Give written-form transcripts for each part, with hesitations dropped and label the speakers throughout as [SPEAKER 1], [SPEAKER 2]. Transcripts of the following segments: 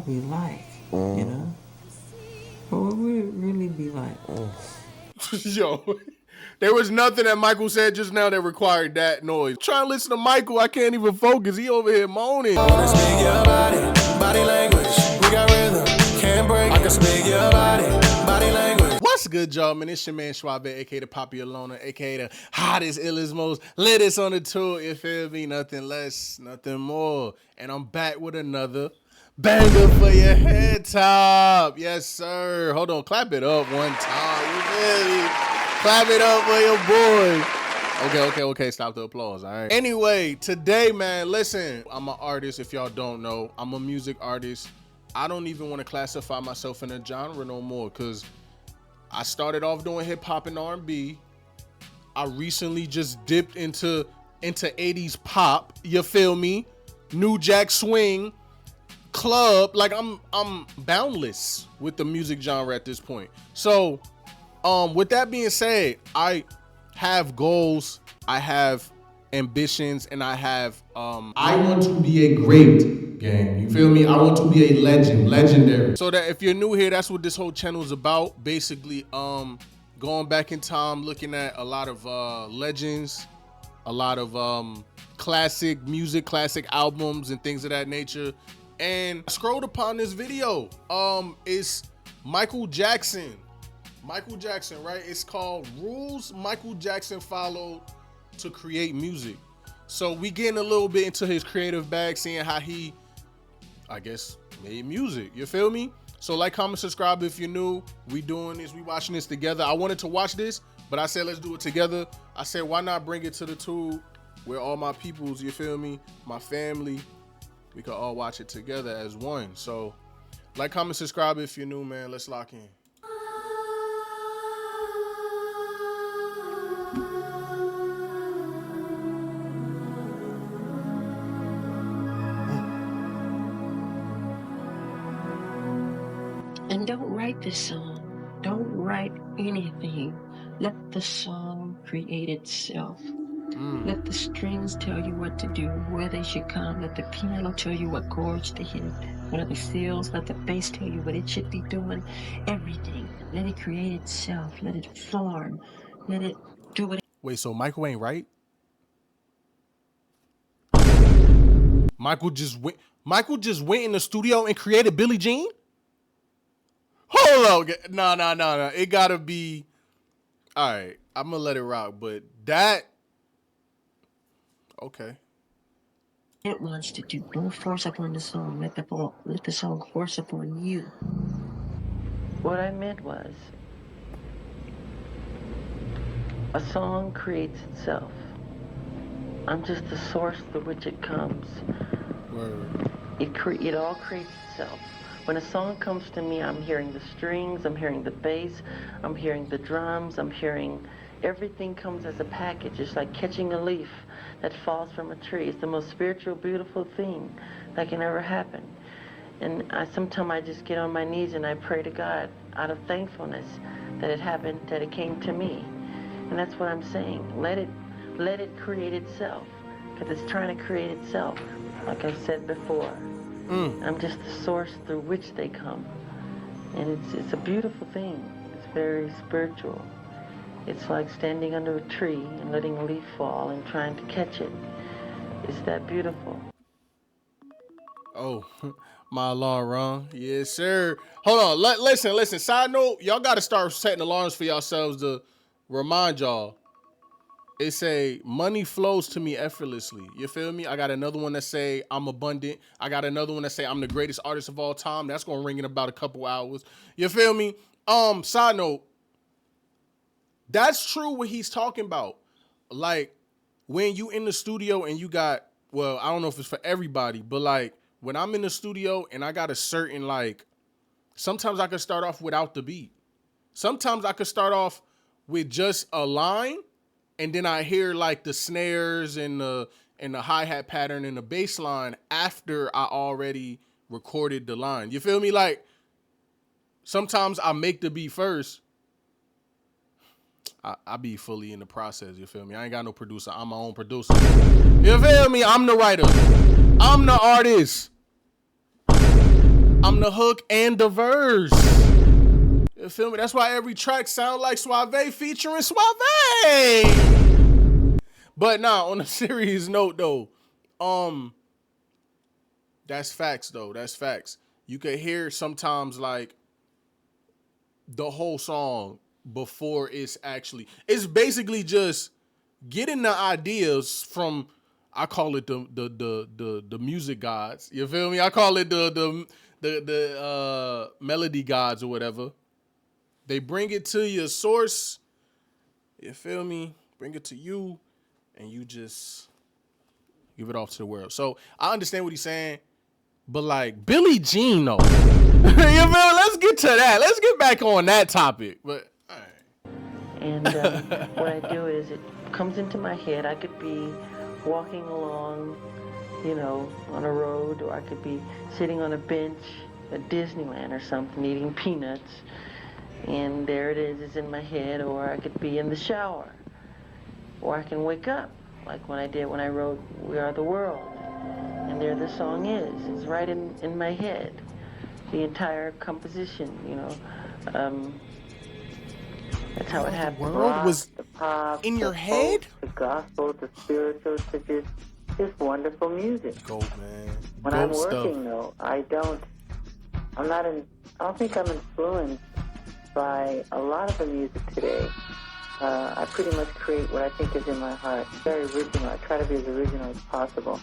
[SPEAKER 1] be like, you know? What would it really be like?
[SPEAKER 2] Yo, there was nothing that Michael said just now that required that noise. Trying to listen to Michael, I can't even focus. He over here moaning.
[SPEAKER 3] Wanna speak your body language. We got rhythm, can't break. I can speak your body language.
[SPEAKER 2] What's good, y'all, man? It's your man Schwabe, aka the Poppy Alona, aka the hottest, illest, most latest on the tour. You feel me? Nothing less, nothing more. And I'm back with another banger for your head top. Yes, sir. Hold on, clap it up one time. You feel me? Clap it up for your boy. Okay. Stop the applause, all right? Anyway, today, man, listen. I'm an artist, if y'all don't know. I'm a music artist. I don't even want to classify myself in a genre no more because I started off doing hip hop and R&B. I recently just dipped into 80s pop. You feel me? New Jack Swing, club. Like I'm boundless with the music genre at this point. So, with that being said, I have goals, I have ambitions, and I have I want to be a great gang. You feel me? I want to be a legendary. So that if you're new here, that's what this whole channel is about. Basically, going back in time, looking at a lot of legends, a lot of classic music, classic albums, and things of that nature. And I scrolled upon this video. It's Michael Jackson, right? It's called Rules Michael Jackson Followed to Create Music. So we getting a little bit into his creative bag, seeing how he, I guess, made music. You feel me? So like, comment, subscribe if you're new. We doing this, we watching this together. I wanted to watch this, but I said let's do it together. I said why not bring it to the tube where all my peoples, you feel me, my family, we could all watch it together as one. So like, comment, subscribe if you're new, man. Let's lock in.
[SPEAKER 4] And don't write this song. Don't write anything. Let the song create itself. Let the strings tell you what to do, where they should come. Let the piano tell you what chords to hit. Let the fills, let the bass tell you what it should be doing. Everything. Let it create itself. Let it form. Let it do what it...
[SPEAKER 2] Wait, so Michael ain't right? Michael just went in the studio and created Billie Jean? Hold on. No. It gotta be. All right, I'm gonna let it rock, but that. Okay.
[SPEAKER 4] It wants to do. Don't force upon the song. Let the song force upon you. What I meant was, a song creates itself. I'm just the source through which it comes.
[SPEAKER 2] Word.
[SPEAKER 4] It all creates itself. When a song comes to me, I'm hearing the strings, I'm hearing the bass, I'm hearing the drums, I'm hearing everything comes as a package. It's like catching a leaf that falls from a tree. It's the most spiritual, beautiful thing that can ever happen. And sometimes I just get on my knees and I pray to God out of thankfulness that it happened, that it came to me. And that's what I'm saying. Let it create itself, because it's trying to create itself, like I've said before. I'm just the source through which they come. And it's a beautiful thing. It's very spiritual. It's like standing under a tree and letting a leaf fall and trying to catch it. It's that beautiful.
[SPEAKER 2] Oh, my alarm wrong. Yes, sir. Hold on. Listen. Side note, y'all got to start setting alarms for yourselves to remind y'all. It say money flows to me effortlessly. You feel me? I got another one that say I'm abundant. I got another one that say I'm the greatest artist of all time. That's gonna ring in about a couple hours. You feel me? Side note, that's true what he's talking about. Like when you in the studio and you got, well, I don't know if it's for everybody, but like when I'm in the studio and I got a certain, like, sometimes I could start off without the beat. Sometimes I could start off with just a line. And then I hear like the snares and the hi-hat pattern and the bass line after I already recorded the line. You feel me? Like sometimes I make the beat first. I be fully in the process. You feel me? I ain't got no producer. I'm my own producer. You feel me? I'm the writer. I'm the artist. I'm the hook and the verse. You feel me? That's why every track sound like Suave featuring Suave. But nah, on a serious note though, that's facts though. That's facts. You could hear sometimes like the whole song before it's basically just getting the ideas from, I call it the music gods. You feel me? I call it the melody gods or whatever. They bring it to your source. You feel me? Bring it to you, and you just give it off to the world. So I understand what he's saying, but like Billie Jean though, you feel me? Let's get to that. Let's get back on that topic. But all right.
[SPEAKER 4] And what I do is it comes into my head. I could be walking along, you know, on a road, or I could be sitting on a bench at Disneyland or something, eating peanuts, and there it is, it's in my head. Or I could be in the shower, or I can wake up, like when I did when I wrote We Are the World, and there the song is. It's right in my head, the entire composition, you know. That's how it happened.
[SPEAKER 2] The world was
[SPEAKER 5] The pop,
[SPEAKER 2] in your
[SPEAKER 5] the
[SPEAKER 2] head?
[SPEAKER 5] folk, the gospel, the spiritual, to just wonderful music.
[SPEAKER 2] Go, man.
[SPEAKER 5] When I'm working though, I don't think I'm influenced by a lot of the music today. I pretty much create what I think is in my heart. Very original. I try to be as original as possible.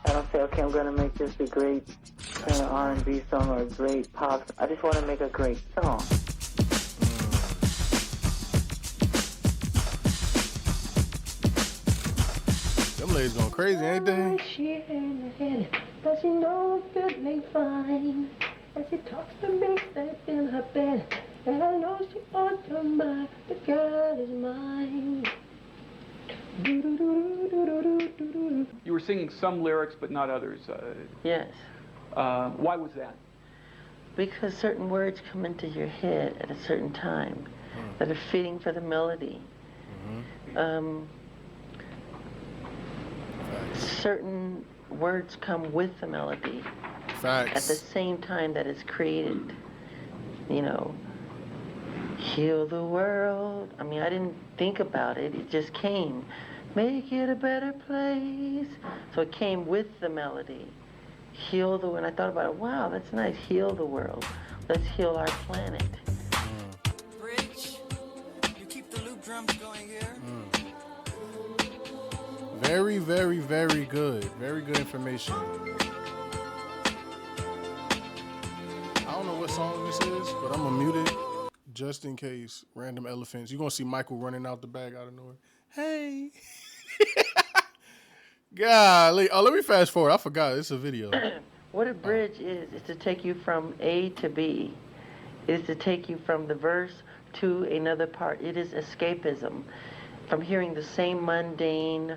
[SPEAKER 5] I don't say, okay, I'm going to make this a great kind of R&B song or a great pop. I just want to make a great song.
[SPEAKER 2] Them ladies going crazy, ain't they?
[SPEAKER 6] She in the head, but she knows feeling fine. And she talks to me, that's in her bed. And I know she on her mind, the girl is mine.
[SPEAKER 7] You were singing some lyrics, but not others.
[SPEAKER 4] Yes,
[SPEAKER 7] Why was that?
[SPEAKER 4] because certain words come into your head at a certain time that are fitting for the melody. Certain words come with the melody at the
[SPEAKER 2] Facts.
[SPEAKER 4] same time that it's created. You know, heal the world. I mean, I didn't think about it. It just came. Make it a better place. So it came with the melody. Heal the world. And I thought about it. Wow, that's nice. Heal the world. Let's heal our planet.
[SPEAKER 8] Bridge, you keep the loop drums going here.
[SPEAKER 2] Very, very, very good. Very good information. I don't know what song this is, but I'm gonna mute it just in case. Random elephants. You're gonna see Michael running out the bag out of nowhere. Hey. Golly. Oh, let me fast forward. I forgot. It's a video.
[SPEAKER 4] What a bridge is to take you from A to B. It is to take you from the verse to another part. It is escapism from hearing the same mundane,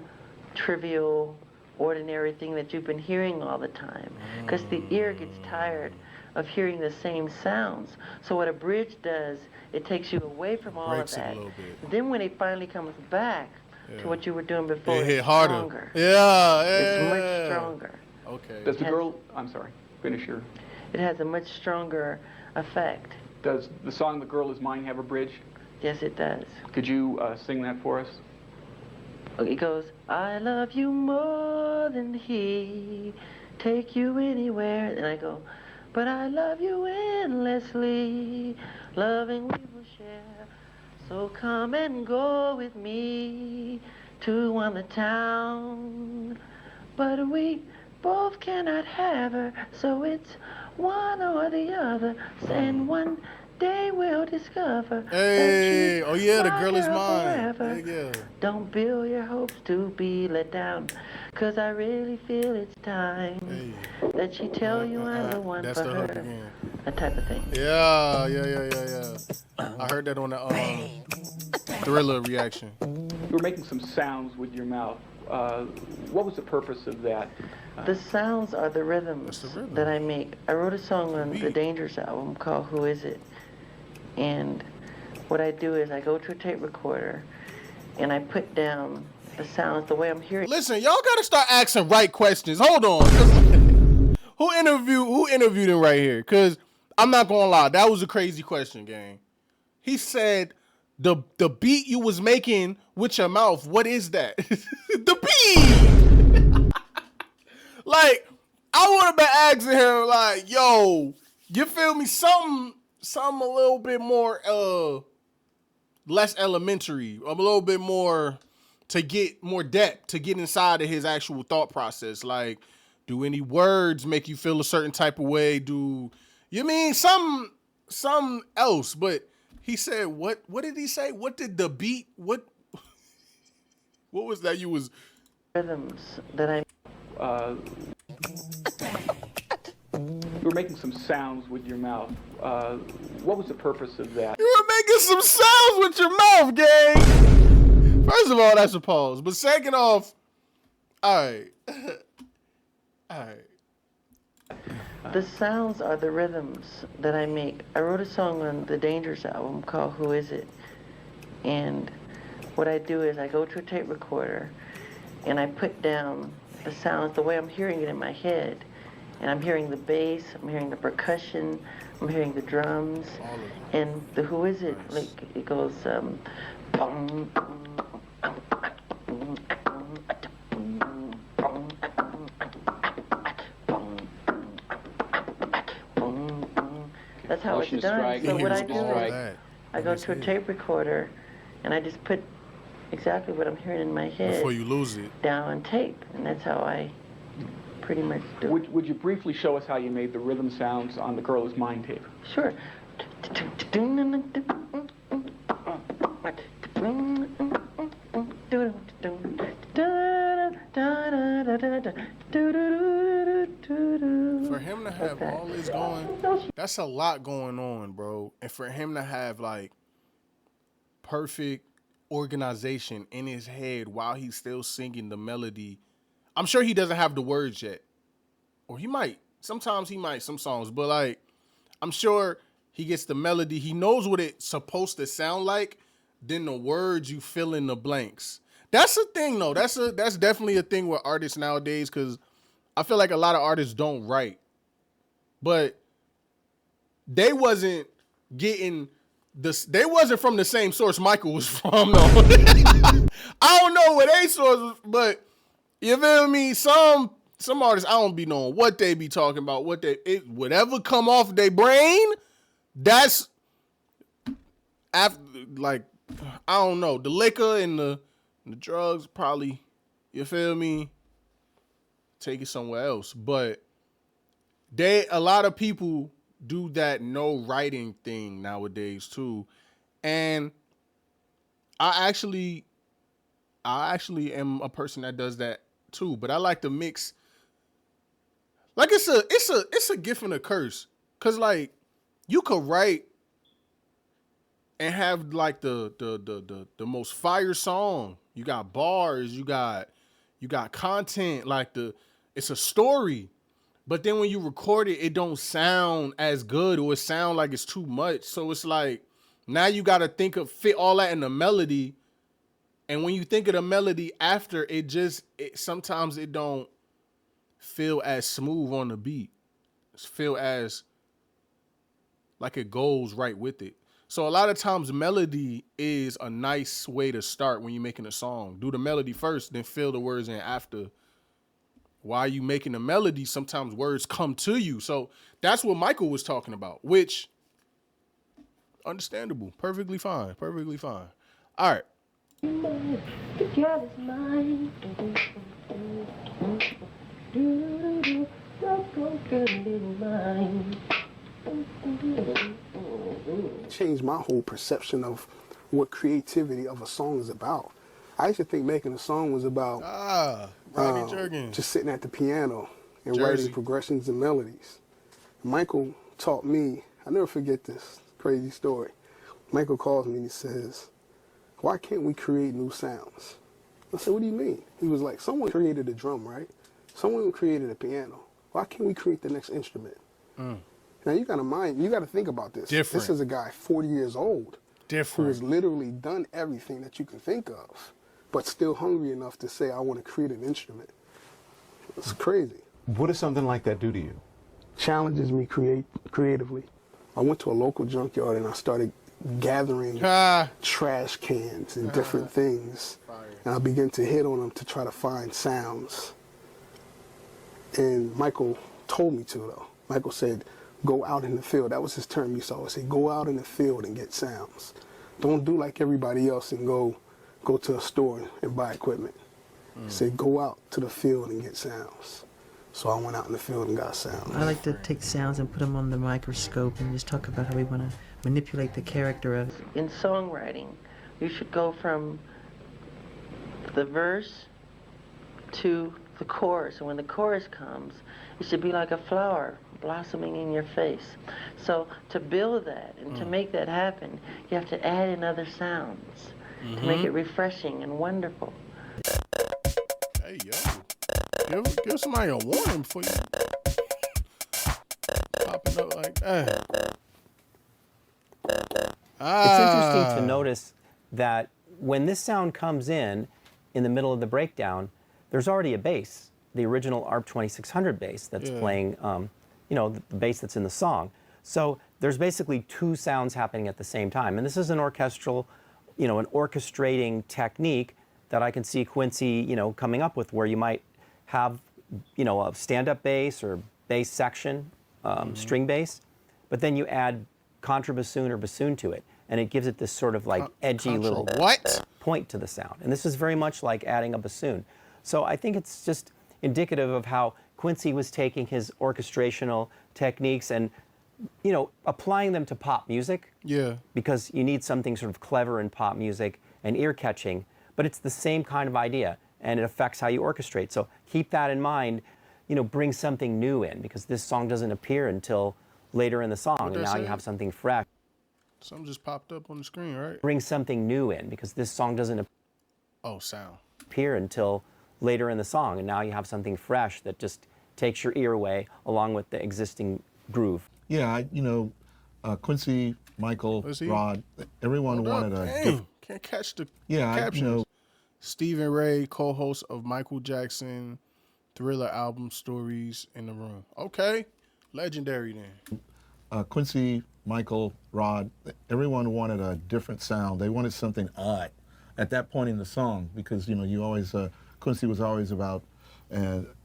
[SPEAKER 4] trivial, ordinary thing that you've been hearing all the time. Because the ear gets tired of hearing the same sounds. So what a bridge does, it takes you away from all
[SPEAKER 2] Breaks
[SPEAKER 4] of
[SPEAKER 2] it a
[SPEAKER 4] that.
[SPEAKER 2] little bit.
[SPEAKER 4] Then when it finally comes back to what you were doing before,
[SPEAKER 2] It hit
[SPEAKER 4] it's
[SPEAKER 2] harder.
[SPEAKER 4] stronger.
[SPEAKER 2] Yeah.
[SPEAKER 4] It's much stronger.
[SPEAKER 2] Okay.
[SPEAKER 7] Does the
[SPEAKER 4] Yes.
[SPEAKER 7] girl, I'm sorry, finish your,
[SPEAKER 4] It has a much stronger effect.
[SPEAKER 7] does the song The Girl Is Mine have a bridge?
[SPEAKER 4] Yes, it does.
[SPEAKER 7] Could you sing that for us?
[SPEAKER 4] It goes, I love you more than he, take you anywhere. And I go, but I love you endlessly, loving we will share. So come and go with me to one the town. But we both cannot have her, so it's one or the other. And one day we'll discover. that
[SPEAKER 2] Hey.
[SPEAKER 4] she's
[SPEAKER 2] Oh, yeah. The
[SPEAKER 4] my
[SPEAKER 2] girl is
[SPEAKER 4] girl
[SPEAKER 2] mine.
[SPEAKER 4] forever.
[SPEAKER 2] Yeah.
[SPEAKER 4] Don't build your hopes to be let down, 'cause I really feel it's time
[SPEAKER 2] Hey.
[SPEAKER 4] that she tell you I'm the one
[SPEAKER 2] That's
[SPEAKER 4] for
[SPEAKER 2] the hook
[SPEAKER 4] her.
[SPEAKER 2] again.
[SPEAKER 4] That type of thing.
[SPEAKER 2] Yeah. I heard that on the Thriller reaction.
[SPEAKER 7] You were making some sounds with your mouth. What was the purpose of that?
[SPEAKER 4] The sounds are the rhythms
[SPEAKER 2] That's the rhythm.
[SPEAKER 4] that I make. I wrote a song on the
[SPEAKER 2] Beat.
[SPEAKER 4] Dangerous album called Who Is It? And what I do is I go to a tape recorder and I put down the sounds the way I'm hearing.
[SPEAKER 2] Listen, y'all gotta start asking right questions. Hold on. Who interviewed him right here? Because I'm not gonna lie, that was a crazy question, gang. He said the beat you was making with your mouth, what is that? The beat. Like, I would have been asking him, like, yo, you feel me? Something a little bit more less elementary. A little bit more to get more depth, to get inside of his actual thought process. Like, do any words make you feel a certain type of way? Do you mean some else? But he said, what did he say? What did the beat, what was that you was?
[SPEAKER 4] Rhythms that I...
[SPEAKER 7] You were making some sounds with your mouth. What was the purpose of that?
[SPEAKER 2] You were making some sounds with your mouth, gang. First of all, that's a pause. But second off, all right. All right.
[SPEAKER 4] The sounds are the rhythms that I make. I wrote a song on the Dangerous album called Who Is It? And what I do is I go to a tape recorder and I put down the sounds the way I'm hearing it in my head. And I'm hearing the bass, I'm hearing the percussion, I'm hearing the drums. And the Who Is It? Like, it goes, that's how it's done. So what I do is I go to a tape recorder and I just put exactly what I'm hearing in my head
[SPEAKER 2] before you lose it
[SPEAKER 4] down on tape, and that's how I pretty much do it.
[SPEAKER 7] Would you briefly show us how you made the rhythm sounds on The Girl Is Mine tape?
[SPEAKER 4] Sure.
[SPEAKER 2] For him to have all this going, that's a lot going on, bro. And for him to have like perfect organization in his head while he's still singing the melody. I'm sure he doesn't have the words yet. Or he might. Sometimes he might, some songs. But like, I'm sure he gets the melody. He knows what it's supposed to sound like. Then the words, you fill in the blanks. That's a thing, though. That's definitely a thing with artists nowadays, because I feel like a lot of artists don't write. But they wasn't getting this. They wasn't from the same source Michael was from, though. I don't know what they source was, but you feel me? Some artists, I don't be knowing what they be talking about, whatever come off their brain, that's after, like, I don't know. The liquor and the drugs probably, you feel me, take it somewhere else. But a lot of people do that no writing thing nowadays too. And I actually am a person that does that too, but I like to mix. Like, it's a gift and a curse. Cause like, you could write and have like the most fire song. You got bars, you got content, like it's a story. But then when you record it, it don't sound as good, or it sound like it's too much. So it's like, now you got to fit all that in the melody. And when you think of the melody after, sometimes it don't feel as smooth on the beat. It feel as like it goes right with it. So a lot of times melody is a nice way to start when you're making a song. Do the melody first, then fill the words in after. While you making the melody, sometimes words come to you. So that's what Michael was talking about, which, understandable, perfectly fine. All right.
[SPEAKER 6] The girl is mine.
[SPEAKER 9] Changed my whole perception of what creativity of a song is about. I used to think making a song was about
[SPEAKER 2] Rodney Jergens,
[SPEAKER 9] just sitting at the piano and
[SPEAKER 2] Jersey,
[SPEAKER 9] writing progressions and melodies. Michael taught me, I'll never forget this crazy story. Michael calls me and he says, "Why can't we create new sounds?" I said, "What do you mean?" He was like, "Someone created a drum, right? Someone created a piano. Why can't we create the next instrument?" Now you got to think about this.
[SPEAKER 2] Different.
[SPEAKER 9] This is a guy 40 years old
[SPEAKER 2] Different.
[SPEAKER 9] who has literally done everything that you can think of, but still hungry enough to say, "I want to create an instrument." It's crazy.
[SPEAKER 10] What does something like that do to you?
[SPEAKER 9] challenges me creatively. I went to a local junkyard and I started gathering trash cans and different things. And I began to hit on them to try to find sounds. And Michael told me to, though. Michael said, go out in the field. That was his term. He used to always say, go out in the field and get sounds. Don't do like everybody else and go to a store and buy equipment. He said, go out to the field and get sounds. So I went out in the field and got sounds.
[SPEAKER 10] I like to take sounds and put them on the microscope and just talk about how we want to manipulate the character of it.
[SPEAKER 4] In songwriting, you should go from the verse to the chorus. And when the chorus comes, it should be like a flower blossoming in your face. So to build that and to make that happen, you have to add in other sounds to make it refreshing and wonderful.
[SPEAKER 2] Hey, yo. Give somebody a warning before you popping up like that.
[SPEAKER 11] It's interesting to notice that when this sound comes in the middle of the breakdown, there's already a bass, the original ARP 2600 bass that's playing, the bass that's in the song. So there's basically two sounds happening at the same time. And this is an orchestral, an orchestrating technique that I can see Quincy, coming up with, where you might have, a stand-up bass or bass section, string bass, but then you add contrabassoon or bassoon to it, and it gives it this sort of like edgy little point to the sound. And this is very much like adding a bassoon. So I think it's just indicative of how Quincy was taking his orchestrational techniques and, applying them to pop music.
[SPEAKER 2] Yeah.
[SPEAKER 11] Because you need something sort of clever in pop music and ear-catching, but it's the same kind of idea, and it affects how you orchestrate. So keep that in mind, bring something new in, because this song doesn't appear until later in the song, and now you have something fresh.
[SPEAKER 2] Something just popped up on the screen, right?
[SPEAKER 11] Bring something new in, because this song doesn't
[SPEAKER 2] sound
[SPEAKER 11] appear until later in the song, and now you have something fresh that just takes your ear away along with the existing groove.
[SPEAKER 12] Yeah, Quincy, Michael, Rod, everyone wanted a...
[SPEAKER 2] Can't catch the
[SPEAKER 12] captions.
[SPEAKER 2] Stephen Ray, co-host of Michael Jackson Thriller album Stories in the Room. Okay, legendary then.
[SPEAKER 12] Quincy, Michael, Rod, everyone wanted a different sound. They wanted something odd at that point in the song, because you always Quincy was always about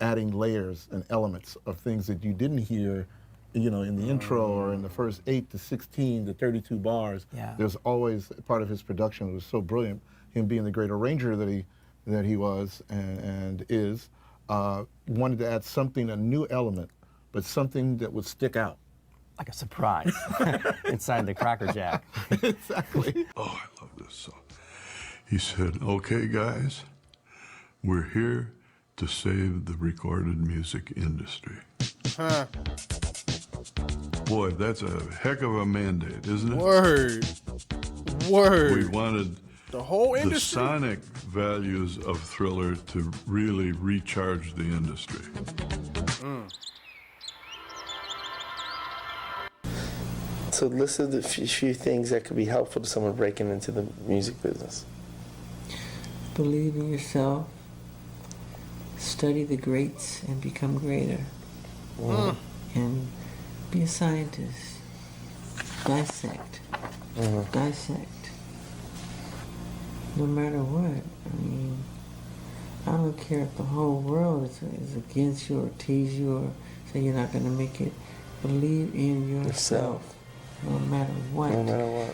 [SPEAKER 12] adding layers and elements of things that you didn't hear, in the intro or in the first 8 to 16 to 32 bars.
[SPEAKER 11] Yeah.
[SPEAKER 12] There's always part of his production that was so brilliant. Him being the great arranger that he was and is, wanted to add something, a new element, but something that would stick out.
[SPEAKER 11] Like a surprise inside the Cracker Jack.
[SPEAKER 12] Exactly.
[SPEAKER 13] Oh, I love this song. He said, okay, guys, we're here to save the recorded music industry. Boy, that's a heck of a mandate, isn't it?
[SPEAKER 2] Word.
[SPEAKER 13] We wanted
[SPEAKER 2] the whole industry,
[SPEAKER 13] the sonic values of Thriller to really recharge the industry.
[SPEAKER 14] So list the few things that could be helpful to someone breaking into the music business.
[SPEAKER 1] Believe in yourself, study the greats and become greater, and be a scientist. Dissect. No matter what. I don't care if the whole world is against you or tease you or say you're not going to make it. Believe in yourself. No matter what.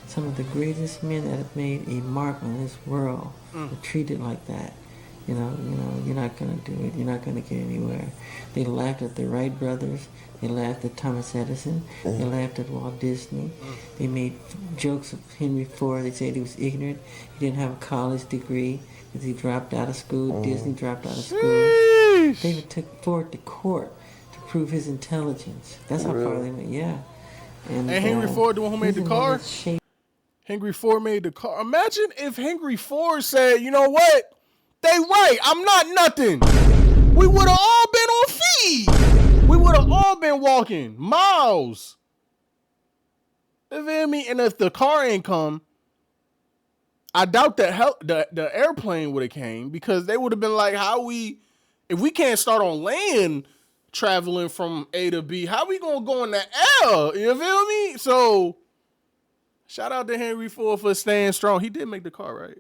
[SPEAKER 1] Some of the greatest men that have made a mark on this world were treated like that. You're not going to do it. You're not going to get anywhere. They laughed at the Wright brothers. They laughed at Thomas Edison. They laughed at Walt Disney. They made jokes of Henry Ford. They said he was ignorant. He didn't have a college degree because he dropped out of school. Disney dropped out of school. They even took Ford to court to prove his intelligence. That's how far they went. Yeah. And
[SPEAKER 2] Henry Ford, the one who made the car? Henry Ford made the car. Imagine if Henry Ford said, you know what? They right. I'm not nothing. We would have all been on feed. We would have all been walking miles. You feel me? And if the car ain't come, I doubt that the airplane would have came, because they would have been like, if we can't start on land traveling from A to B. How we gonna go in the L? You feel me? So shout out to Henry Ford for staying strong. He did make the car, right?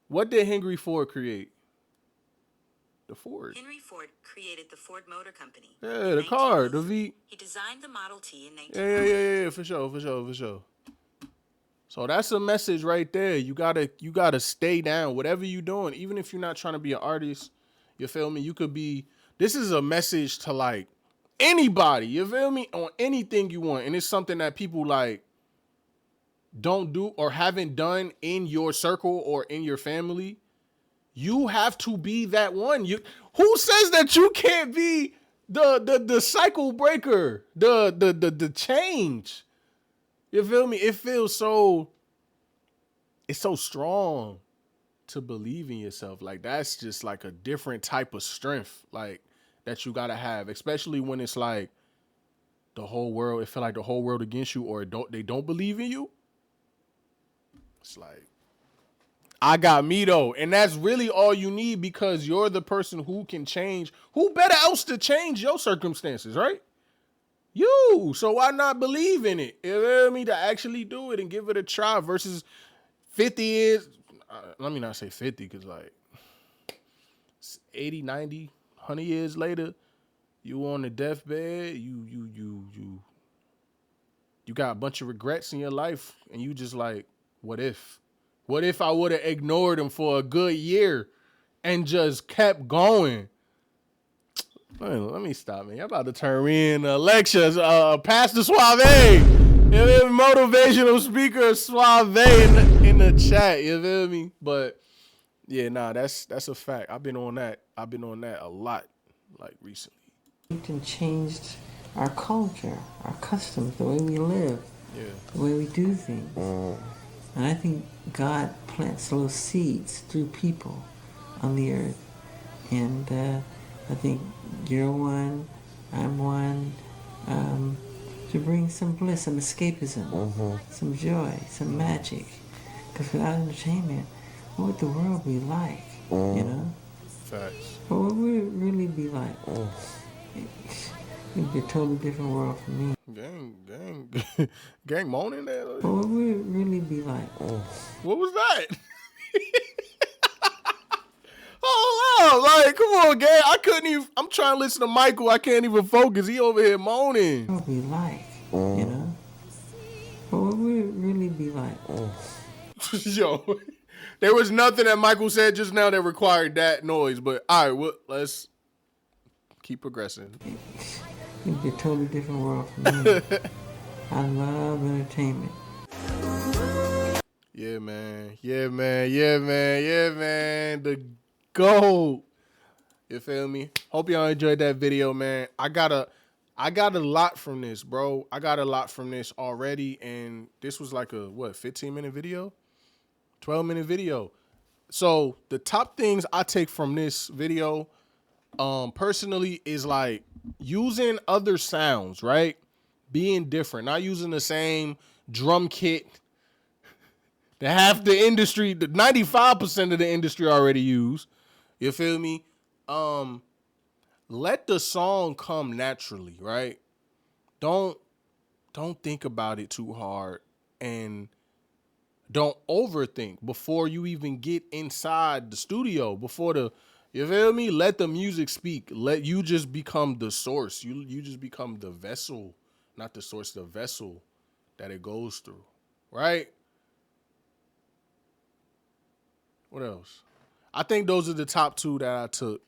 [SPEAKER 2] What did Henry Ford create? The Ford.
[SPEAKER 15] Henry Ford created the Ford Motor Company.
[SPEAKER 2] Yeah, the car, the V.
[SPEAKER 15] He designed the Model T in 1900.
[SPEAKER 2] Yeah, for sure. So that's a message right there. You gotta stay down. Whatever you're doing, even if you're not trying to be an artist, you feel me? You could be. This is a message to like anybody. You feel me? On anything you want, and it's something that people like don't do or haven't done in your circle or in your family. You have to be that one. Who says that you can't be the cycle breaker, the change? You feel me? It feels so. It's so strong to believe in yourself. Like that's just like a different type of strength, like that you gotta have, especially when it's like the whole world. It feel like the whole world against you, or they don't believe in you. It's like, I got me though. And that's really all you need, because you're the person who can change. Who better else to change your circumstances, right? You. So why not believe in it? You know what I mean? To actually do it and give it a try versus 50 years. Let me not say 50, because like 80, 90, 100 years later, you on the deathbed, you got a bunch of regrets in your life, and you just like, what if? What if I would have ignored him for a good year and just kept going? Let me stop, man. Y'all about to turn me in lectures. Pastor Suave, motivational speaker Suave in the chat. You feel me? But yeah, nah, that's a fact. I've been on that a lot, like recently.
[SPEAKER 1] It can change our culture, our customs, the way we live, the way we do things. And I think God plants little seeds through people on the earth. And I think you're one, I'm one, to bring some bliss, some escapism, some joy, some magic. Because without entertainment, what would the world be like, you know?
[SPEAKER 2] Facts.
[SPEAKER 1] What would it really be like? It'd be a totally different world for me.
[SPEAKER 2] Gang moaning there.
[SPEAKER 1] What would it really be like?
[SPEAKER 2] What was that? Oh, like, come on, gang. I couldn't even. I'm trying to listen to Michael. I can't even focus. He over here moaning.
[SPEAKER 1] What would it be like, you know? What would it really be like?
[SPEAKER 2] Yo, there was nothing that Michael said just now that required that noise. But all right, well, let's keep progressing.
[SPEAKER 1] It'd be a totally different world for me. I love entertainment.
[SPEAKER 2] Yeah, man. The GOAT. You feel me? Hope y'all enjoyed that video, man. I got a lot from this, bro. I got a lot from this already, and this was like a 15-minute video? 12-minute video. So the top things I take from this video, personally, is like using other sounds, right? Being different, not using the same drum kit that half the industry, the 95% of the industry already use. You feel me? Let the song come naturally, right? Don't think about it too hard, and don't overthink before you even get inside the studio. You feel me? Let the music speak. Let you just become the source. You just become the vessel, not the source, the vessel that it goes through, right? What else? I think those are the top two that I took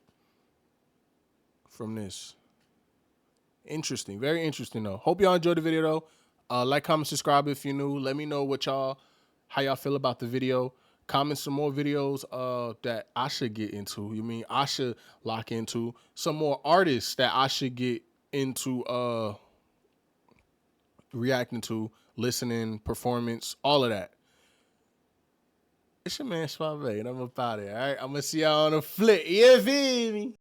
[SPEAKER 2] from this. Interesting. Very interesting, though. Hope y'all enjoyed the video, though. Like, comment, subscribe if you're new. Let me know how y'all feel about the video. Comment some more videos that I should get into. You mean I should lock into. Some more artists that I should get into reacting to, listening, performance, all of that. It's your man Suave, and I'm up out of here, all right? I'm going to see y'all on the flip. You feel me?